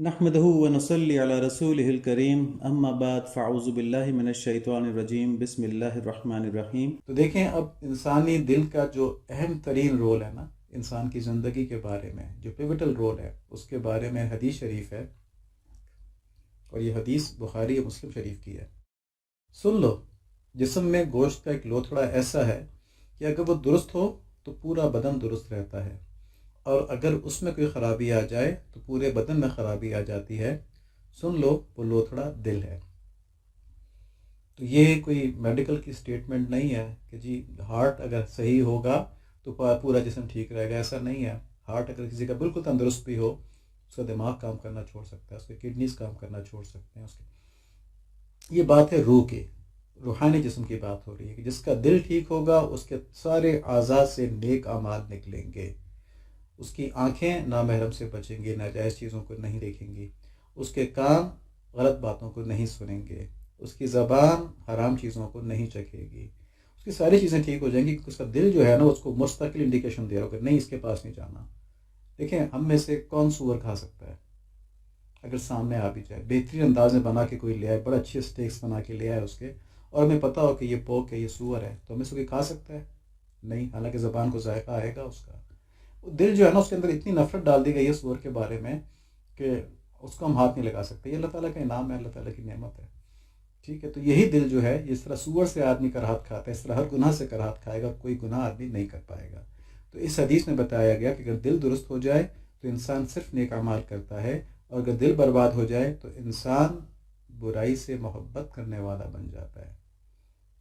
نحمده ونصلي على رسوله الكريم اما بعد فاعوذ باللہ من الشیطان الرجیم بسم اللہ الرحمن الرحیم۔ تو دیکھیں، اب انسانی دل کا جو اہم ترین رول ہے نا انسان کی زندگی کے بارے میں، جو پیوٹل رول ہے، اس کے بارے میں حدیث شریف ہے، اور یہ حدیث بخاری اور مسلم شریف کی ہے۔ سن لو، جسم میں گوشت کا ایک لوتھڑا ایسا ہے کہ اگر وہ درست ہو تو پورا بدن درست رہتا ہے، اور اگر اس میں کوئی خرابی آ جائے تو پورے بدن میں خرابی آ جاتی ہے۔ سن لو، وہ لوتھڑا دل ہے۔ تو یہ کوئی میڈیکل کی سٹیٹمنٹ نہیں ہے کہ جی ہارٹ اگر صحیح ہوگا تو پورا جسم ٹھیک رہے گا، ایسا نہیں ہے۔ ہارٹ اگر کسی کا بالکل تندرست بھی ہو، اس کا دماغ کام کرنا چھوڑ سکتا ہے، اس کے کڈنیز کام کرنا چھوڑ سکتے ہیں، یہ بات ہے روح کی، روحانی جسم کی بات ہو رہی ہے کہ جس کا دل ٹھیک ہوگا اس کے سارے اعضاء سے نیک اعمال نکلیں گے، اس کی آنکھیں نامحرم سے بچیں گی، ناجائز چیزوں کو نہیں دیکھیں گی، اس کے کان غلط باتوں کو نہیں سنیں گے، اس کی زبان حرام چیزوں کو نہیں چکھے گی، اس کی ساری چیزیں ٹھیک ہو جائیں گی، کیونکہ اس کا دل جو ہے نا اس کو مستقل انڈیکیشن دے رہا ہوگا، نہیں اس کے پاس نہیں جانا۔ دیکھیں، ہم میں سے کون سور کھا سکتا ہے؟ اگر سامنے آ بھی جائے، بہترین انداز میں بنا کے کوئی لے آئے، بڑا اچھے سٹیکس بنا کے لے آئے اس کے، اور ہمیں پتہ ہو کہ یہ پوک ہے، یہ سور ہے، تو ہمیں سے کوئی کھا سکتا ہے؟ نہیں، حالانکہ زبان کو ذائقہ آئے گا اس کا۔ دل جو ہے نا اس کے اندر اتنی نفرت ڈال دی گئی ہے سور کے بارے میں کہ اس کو ہم ہاتھ نہیں لگا سکتے۔ یہ اللہ تعالیٰ کا انعام ہے، اللہ تعالیٰ کی نعمت ہے، ٹھیک ہے؟ تو یہی دل جو ہے، اس طرح سور سے آدمی کراہت کھاتا ہے، اس طرح ہر گناہ سے کراہت کھائے گا، کوئی گناہ آدمی نہیں کر پائے گا۔ تو اس حدیث میں بتایا گیا کہ اگر دل درست ہو جائے تو انسان صرف نیک اعمال کرتا ہے، اور اگر دل برباد ہو جائے تو انسان برائی سے محبت کرنے والا بن جاتا ہے،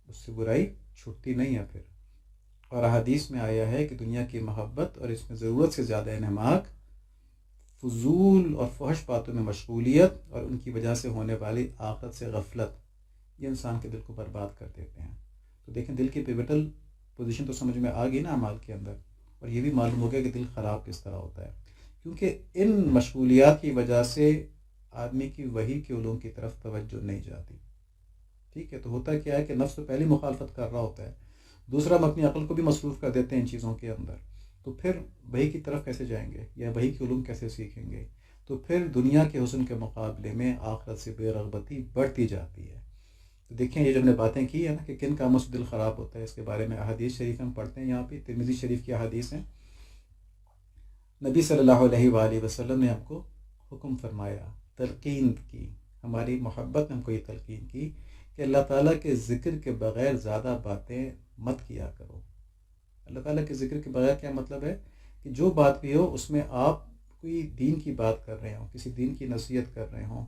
اس سے برائی چھٹتی نہیں ہے پھر۔ اور حدیث میں آیا ہے کہ دنیا کی محبت اور اس میں ضرورت سے زیادہ انہماک، فضول اور فحش باتوں میں مشغولیت، اور ان کی وجہ سے ہونے والی آخرت سے غفلت، یہ انسان کے دل کو برباد کر دیتے ہیں۔ تو دیکھیں، دل کی پیوٹل پوزیشن تو سمجھ میں آ گئی نا اعمال کے اندر، اور یہ بھی معلوم ہو گیا کہ دل خراب کس طرح ہوتا ہے، کیونکہ ان مشغولیات کی وجہ سے آدمی کی وحی کے علوم کی طرف توجہ نہیں جاتی، ٹھیک ہے؟ تو ہوتا کیا ہے کہ نفس تو پہلی مخالفت کر رہا ہوتا ہے، دوسرا ہم اپنی عقل کو بھی مصروف کر دیتے ہیں ان چیزوں کے اندر، تو پھر وحی کی طرف کیسے جائیں گے، یا وحی کے علوم کیسے سیکھیں گے؟ تو پھر دنیا کے حسن کے مقابلے میں آخرت سے بے رغبتی بڑھتی جاتی ہے۔ تو دیکھیں، یہ جو ہم نے باتیں کی ہے نا کہ کن کاموں سے دل خراب ہوتا ہے، اس کے بارے میں احادیث شریف ہم پڑھتے ہیں، یہاں پہ ترمذی شریف کی احادیث ہیں۔ نبی صلی اللہ علیہ وآلہ وسلم نے ہم کو حکم فرمایا، تلقین کی، ہماری محبت نے ہم کو یہ تلقین کی کہ اللہ تعالیٰ کے ذکر کے بغیر زیادہ باتیں مت کیا کرو۔ اللہ تعالیٰ کے ذکر کے بغیر کیا مطلب ہے؟ کہ جو بات بھی ہو اس میں آپ کوئی دین کی بات کر رہے ہوں، کسی دین کی نصیحت کر رہے ہوں،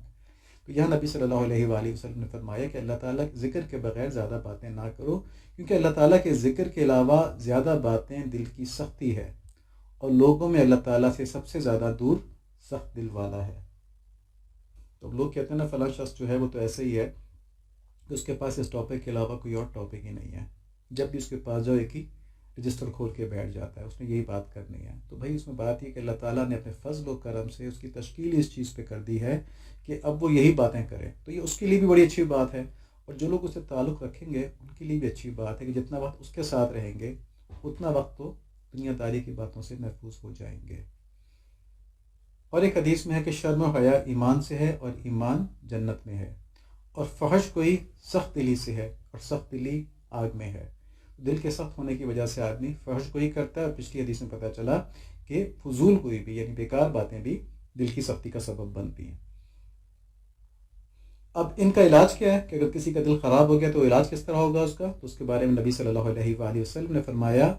تو یہاں نبی صلی اللہ علیہ وآلہ وسلم نے فرمایا کہ اللہ تعالیٰ کے ذکر کے بغیر زیادہ باتیں نہ کرو، کیونکہ اللہ تعالیٰ کے ذکر کے علاوہ زیادہ باتیں دل کی سختی ہے، اور لوگوں میں اللہ تعالیٰ سے سب سے زیادہ دور سخت دل والا ہے۔ تو لوگ کہتے ہیں نا فلاں شخص جو ہے وہ تو ایسے ہی ہے کہ اس کے پاس اس ٹاپک کے علاوہ کوئی اور ٹاپک ہی نہیں ہے، جب بھی اس کے پاس جاؤ ایک ہی رجسٹر کھول کے بیٹھ جاتا ہے، اس نے یہی بات کرنی ہے۔ تو بھائی اس میں بات یہ کہ اللہ تعالیٰ نے اپنے فضل و کرم سے اس کی تشکیل اس چیز پہ کر دی ہے کہ اب وہ یہی باتیں کرے، تو یہ اس کے لیے بھی بڑی اچھی بات ہے، اور جو لوگ اس سے تعلق رکھیں گے ان کے لیے بھی اچھی بات ہے کہ جتنا وقت اس کے ساتھ رہیں گے اتنا وقت تو دنیا داری کی باتوں سے محفوظ ہو جائیں گے۔ اور ایک حدیث میں ہے کہ شرم و حیا ایمان سے ہے، اور ایمان جنت میں ہے، اور فحش کوئی سخت دلی سے ہے، اور سخت دلی آگ میں ہے۔ دل کے سخت ہونے کی وجہ سے آدمی فحش کوئی کرتا ہے، اور پچھلی حدیث میں پتہ چلا کہ فضول کوئی بھی، یعنی بیکار باتیں بھی دل کی سختی کا سبب بنتی ہیں۔ اب ان کا علاج کیا ہے کہ اگر کسی کا دل خراب ہو گیا تو علاج کس طرح ہوگا اس کا؟ تو اس کے بارے میں نبی صلی اللہ علیہ وآلہ وسلم نے فرمایا،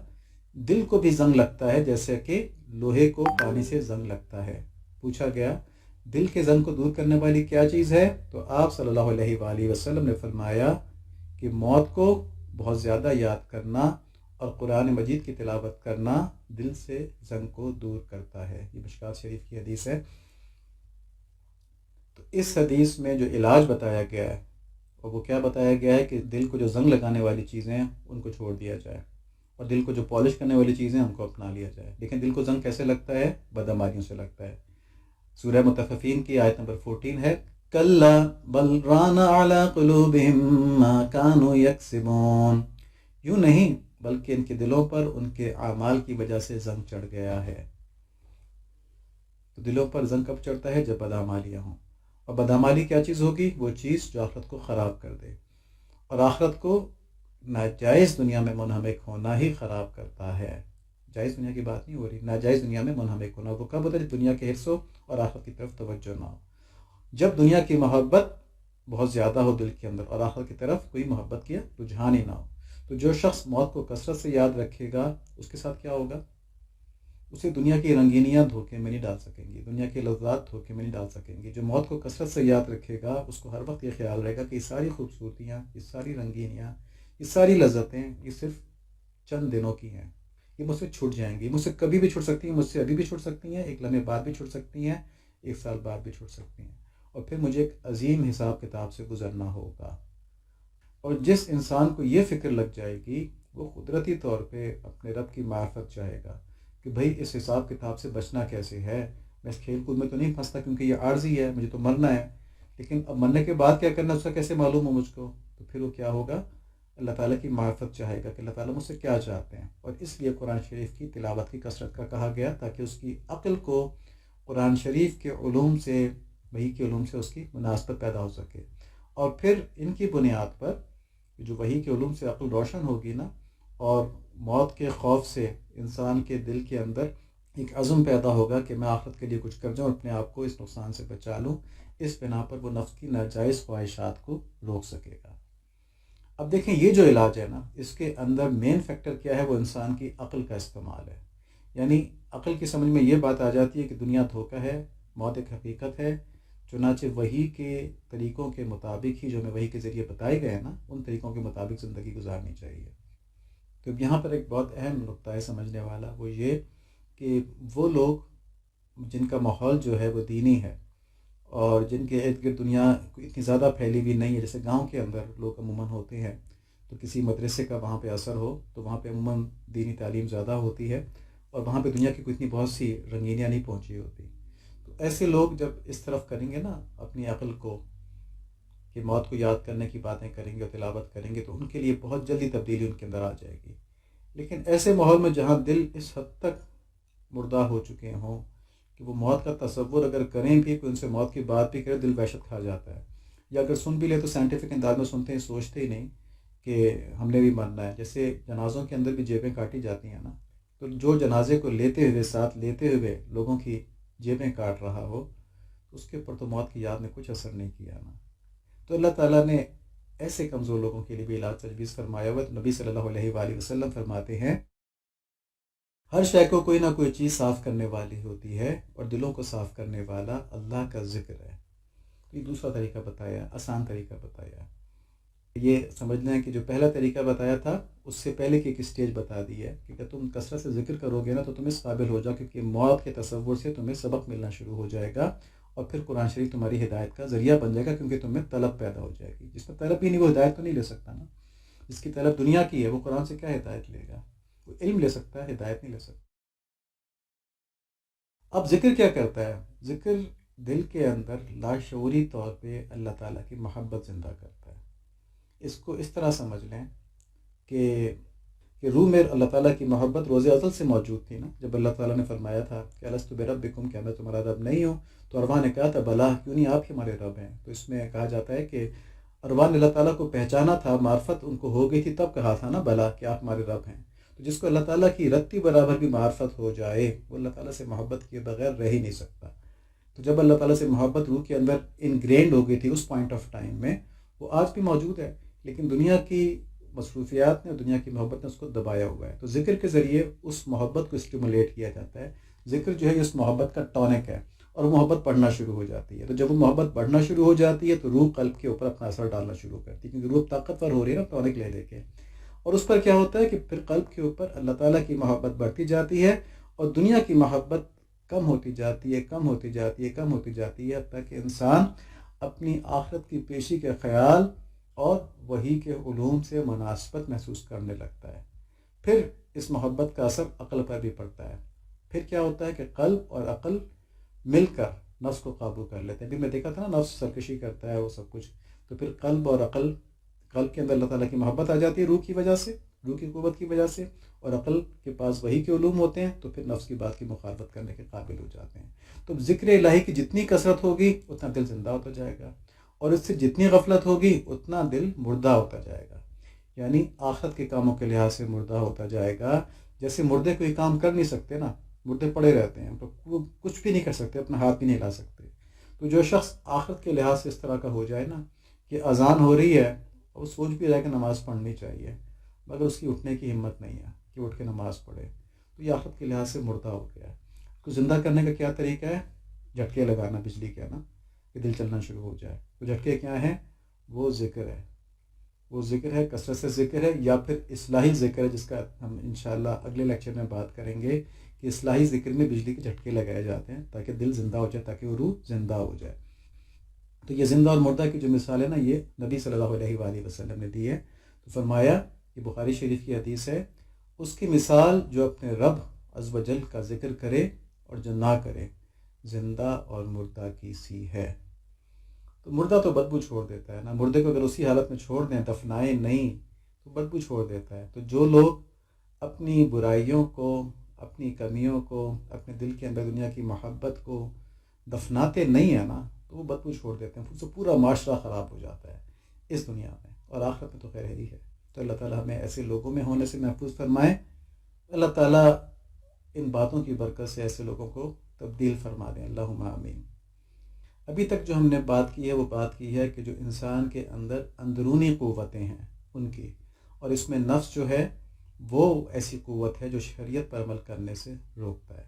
دل کو بھی زنگ لگتا ہے جیسے کہ لوہے کو پانی سے زنگ لگتا ہے۔ پوچھا گیا، دل کے زنگ کو دور کرنے والی کیا چیز ہے؟ تو آپ صلی اللہ علیہ وآلہ وسلم نے فرمایا کہ موت کو بہت زیادہ یاد کرنا اور قرآن مجید کی تلاوت کرنا دل سے زنگ کو دور کرتا ہے۔ یہ مشکوٰۃ شریف کی حدیث ہے۔ تو اس حدیث میں جو علاج بتایا گیا ہے، اور وہ کیا بتایا گیا ہے کہ دل کو جو زنگ لگانے والی چیزیں ہیں ان کو چھوڑ دیا جائے، اور دل کو جو پالش کرنے والی چیزیں ہیں ان کو اپنا لیا جائے۔ لیکن دل کو زنگ کیسے لگتا ہے؟ بدعمالیوں سے لگتا ہے۔ سورہ مطففین کی آیت نمبر 14 ہے، کَلَّا بَلْ رَانَ عَلَىٰ قُلُوبِهِم مَّا كَانُوا يَكْسِبُونَ، یوں نہیں بلکہ ان کے دلوں پر ان کے اعمال کی وجہ سے زنگ چڑھ گیا ہے۔ تو دلوں پر زنگ کب چڑھتا ہے؟ جب بدعمالیاں ہوں. اور بدعمالی کیا چیز ہوگی؟ وہ چیز جو آخرت کو خراب کر دے. اور آخرت کو ناجائز دنیا میں منہمک ہونا ہی خراب کرتا ہے. جائز دنیا کی بات نہیں ہو رہی، ناجائز دنیا میں منہمک ہونا. وہ کب ہوتا ہے؟ جب دنیا کے حرص ہو اور آخرت کی طرف توجہ نہ ہو. جب دنیا کی محبت بہت زیادہ ہو دل کے اندر اور آخرت کی طرف کوئی محبت کی رجحان ہی نہ ہو. تو جو شخص موت کو کثرت سے یاد رکھے گا اس کے ساتھ کیا ہوگا؟ اسے دنیا کی رنگینیاں دھوکے میں نہیں ڈال سکیں گی، دنیا کے لذات دھوکے میں نہیں ڈال سکیں گی. جو موت کو کثرت سے یاد رکھے گا اس کو ہر وقت یہ خیال رہے گا کہ یہ ساری خوبصورتیاں، یہ ساری رنگینیاں، یہ ساری لذتیں یہ صرف چند دنوں کی ہیں. یہ مجھ سے چھوٹ جائیں گی، مجھ سے کبھی بھی چھوٹ سکتی ہیں، مجھ سے ابھی بھی چھوٹ سکتی ہیں، ایک لمحے بعد بھی چھوٹ سکتی ہیں، ایک سال بعد بھی چھوٹ سکتی ہیں. اور پھر مجھے ایک عظیم حساب کتاب سے گزرنا ہوگا. اور جس انسان کو یہ فکر لگ جائے گی وہ قدرتی طور پہ اپنے رب کی معرفت چاہے گا کہ بھئی اس حساب کتاب سے بچنا کیسے ہے. میں اس کھیل کود میں تو نہیں پھنستا کیونکہ یہ عارضی ہے، مجھے تو مرنا ہے، لیکن اب مرنے کے بعد کیا کرنا اس کا کیسے معلوم ہو مجھ کو؟ تو پھر وہ کیا ہوگا؟ اللہ تعالیٰ کی معرفت چاہے گا کہ اللہ تعالیٰ مجھ سے کیا چاہتے ہیں. اور اس لیے قرآن شریف کی تلاوت کی کثرت کا کہا گیا تاکہ اس کی عقل کو قرآن شریف کے علوم سے، وحی کے علوم سے اس کی مناسبت پیدا ہو سکے. اور پھر ان کی بنیاد پر جو وحی کے علوم سے عقل روشن ہوگی نا، اور موت کے خوف سے انسان کے دل کے اندر ایک عزم پیدا ہوگا کہ میں آخرت کے لیے کچھ کر جاؤں، اپنے آپ کو اس نقصان سے بچا لوں. اس بنا پر وہ نفس کی ناجائز خواہشات کو روک سکے گا. اب دیکھیں یہ جو علاج ہے نا، اس کے اندر مین فیکٹر کیا ہے؟ وہ انسان کی عقل کا استعمال ہے. یعنی عقل کی سمجھ میں یہ بات آ جاتی ہے کہ دنیا دھوکہ ہے، موت ایک حقیقت ہے. چنانچہ وحی کے طریقوں کے مطابق ہی جو ہمیں وحی کے ذریعے بتائے گئے ہیں نا، ان طریقوں کے مطابق زندگی گزارنی چاہیے. تو یہاں پر ایک بہت اہم نقطہ ہے سمجھنے والا، وہ یہ کہ وہ لوگ جن کا ماحول جو ہے وہ دینی ہے اور جن کے ارد گرد دنیا اتنی زیادہ پھیلی ہوئی نہیں ہے، جیسے گاؤں کے اندر لوگ عموماً ہوتے ہیں، تو کسی مدرسے کا وہاں پہ اثر ہو تو وہاں پہ عموماً دینی تعلیم زیادہ ہوتی ہے اور وہاں پہ دنیا کی کوئی اتنی بہت سی رنگینیاں نہیں پہنچی ہوتی. تو ایسے لوگ جب اس طرف کریں گے نا اپنی عقل کو کہ موت کو یاد کرنے کی باتیں کریں گے اور تلاوت کریں گے، تو ان کے لیے بہت جلدی تبدیلی ان کے اندر آ جائے گی. لیکن ایسے ماحول میں جہاں دل اس حد تک مردہ ہو چکے ہوں کہ وہ موت کا تصور اگر کریں بھی، کوئی ان سے موت کی بات بھی کرے دل وحشت کھا جاتا ہے، یا اگر سن بھی لے تو سائنٹیفک انداز میں سنتے ہیں، سوچتے ہی نہیں کہ ہم نے بھی مرنا ہے. جیسے جنازوں کے اندر بھی جیبیں کاٹی جاتی ہیں نا، تو جو جنازے کو لیتے ہوئے، ساتھ لیتے ہوئے لوگوں کی جیبیں کاٹ رہا ہو، اس کے اوپر تو موت کی یاد نے کچھ اثر نہیں کیا نا. تو اللہ تعالیٰ نے ایسے کمزور لوگوں کے لیے بھی علاج تجویز فرمایا ہوا. تو نبی صلی اللہ علیہ وآلہ وسلم فرماتے ہیں ہر شے کو کوئی نہ کوئی چیز صاف کرنے والی ہوتی ہے اور دلوں کو صاف کرنے والا اللہ کا ذکر ہے. یہ دوسرا طریقہ بتایا، آسان طریقہ بتایا. یہ سمجھنا ہے کہ جو پہلا طریقہ بتایا تھا اس سے پہلے کی ایک اسٹیج بتا دی ہے کہ اگر تم کثرت سے ذکر کرو گے نا تو تم اس قابل ہو جاؤ کیونکہ موت کے تصور سے تمہیں سبق ملنا شروع ہو جائے گا اور پھر قرآن شریف تمہاری ہدایت کا ذریعہ بن جائے گا، کیونکہ تمہیں طلب پیدا ہو جائے گی. جس میں طلب ہی نہیں وہ ہدایت تو نہیں لے سکتا نا. جس کی طلب دنیا کی ہے وہ قرآن سے کیا ہدایت لے گا؟ وہ علم لے سکتا ہے، ہدایت نہیں لے سکتا. اب ذکر کیا کرتا ہے؟ ذکر دل کے اندر لاشعوری طور پہ اللہ تعالیٰ کی محبت زندہ کرتا ہے. اس کو اس طرح سمجھ لیں کہ روح میں اللہ تعالیٰ کی محبت روز ازل سے موجود تھی نا. جب اللہ تعالیٰ نے فرمایا تھا کہ الستُ بربکم، کیا میں تمہارا رب نہیں ہوں؟ تو ارواح نے کہا تھا بلا، کیوں نہیں، آپ ہی ہمارے رب ہیں. تو اس میں کہا جاتا ہے کہ ارواح نے اللہ تعالیٰ کو پہچانا تھا، معرفت ان کو ہو گئی تھی، تب کہا تھا نا بلا کہ آپ ہمارے رب ہیں. تو جس کو اللہ تعالیٰ کی رتی برابر بھی معرفت ہو جائے وہ اللہ تعالیٰ سے محبت کیے بغیر رہ ہی نہیں سکتا. تو جب اللہ تعالیٰ سے محبت روح کے اندر انگرینڈ ہو گئی تھی اس پوائنٹ آف ٹائم میں، وہ آج بھی موجود ہے، لیکن دنیا کی مصروفیات نے اور دنیا کی محبت نے اس کو دبایا ہوا ہے. تو ذکر کے ذریعے اس محبت کو اسٹیمولیٹ کیا جاتا ہے. ذکر جو ہے اس محبت کا ٹونک ہے اور وہ محبت بڑھنا شروع ہو جاتی ہے. تو جب وہ محبت بڑھنا شروع ہو جاتی ہے تو روح قلب کے اوپر اپنا اثر ڈالنا شروع کرتی ہے، کیونکہ روح طاقتور ہو رہی ہے نا ٹونک لے لے کے. اور اس پر کیا ہوتا ہے کہ پھر قلب کے اوپر اللہ تعالیٰ کی محبت بڑھتی جاتی ہے اور دنیا کی محبت کم ہوتی جاتی ہے، کم ہوتی جاتی ہے، کم ہوتی جاتی ہے، تاکہ انسان اپنی آخرت کی پیشی کے خیال اور وحی کے علوم سے مناسبت محسوس کرنے لگتا ہے. پھر اس محبت کا اثر عقل پر بھی پڑتا ہے. پھر کیا ہوتا ہے کہ قلب اور عقل مل کر نفس کو قابو کر لیتے ہیں. ابھی میں دیکھا تھا نا، نفس سرکشی کرتا ہے وہ سب کچھ، تو پھر قلب اور عقل، قلب کے اندر اللہ تعالیٰ کی محبت آ جاتی ہے روح کی وجہ سے، روح کی قوت کی وجہ سے، اور عقل کے پاس وحی کے علوم ہوتے ہیں تو پھر نفس کی بات کی مخالفت کرنے کے قابل ہو جاتے ہیں۔ تو ذکر الہی کی جتنی کثرت ہوگی اتنا دل زندہ ہوتا جائے گا، اور اس سے جتنی غفلت ہوگی اتنا دل مردہ ہوتا جائے گا، یعنی آخرت کے کاموں کے لحاظ سے مردہ ہوتا جائے گا۔ جیسے مردے کوئی کام کر نہیں سکتے نا، مردے پڑے رہتے ہیں تو وہ کچھ بھی نہیں کر سکتے، اپنا ہاتھ بھی نہیں ہلا سکتے۔ تو جو شخص آخرت کے لحاظ سے اس طرح کا ہو جائے نا کہ اذان ہو رہی ہے اور وہ سوچ بھی رہا ہے کہ نماز پڑھنی چاہیے، مگر اس کی اٹھنے کی ہمت نہیں ہے کہ اٹھ کے نماز پڑھے، تو یہ آخرت کے لحاظ سے مردہ ہو گیا ہے۔ اس کو زندہ کرنے کا کیا طریقہ ہے؟ جھٹکے لگانا بجلی کے نا، کہ دل چلنا شروع ہو جائے۔ تو جھٹکے کیا ہیں؟ وہ ذکر ہے، وہ ذکر ہے، کثرت سے ذکر ہے، یا پھر اصلاحی ذکر ہے، جس کا ہم انشاءاللہ اگلے لیکچر میں بات کریں گے کہ اصلاحی ذکر میں بجلی کے جھٹکے لگائے جاتے ہیں تاکہ دل زندہ ہو جائے، تاکہ وہ روح زندہ ہو جائے۔ تو یہ زندہ اور مردہ کی جو مثال ہے نا، یہ نبی صلی اللہ علیہ وآلہ وسلم نے دی ہے۔ تو فرمایا، یہ بخاری شریف کی حدیث ہے، اس کی مثال جو اپنے رب عز و جل کا ذکر کرے اور جو نہ کرے، زندہ اور مردہ کی سی ہے۔ تو مردہ تو بدبو چھوڑ دیتا ہے نا، مردے کو اگر اسی حالت میں چھوڑ دیں، دفنائیں نہیں، تو بدبو چھوڑ دیتا ہے۔ تو جو لوگ اپنی برائیوں کو، اپنی کمیوں کو، اپنے دل کے اندر دنیا کی محبت کو دفناتے نہیں ہیں نا، تو وہ بدبو چھوڑ دیتے ہیں، پھر سے پورا معاشرہ خراب ہو جاتا ہے اس دنیا میں، اور آخرت میں تو خیر ہی ہے۔ تو اللہ تعالیٰ ہمیں ایسے لوگوں میں ہونے سے محفوظ فرمائے۔ اللہ تعالیٰ ان باتوں کی برکت سے ایسے لوگوں کو تبدیل فرما دیں، اللہم آمین۔ ابھی تک جو ہم نے بات کی ہے وہ بات کی ہے کہ جو انسان کے اندر اندرونی قوتیں ہیں ان کی، اور اس میں نفس جو ہے وہ ایسی قوت ہے جو شریعت پر عمل کرنے سے روکتا ہے۔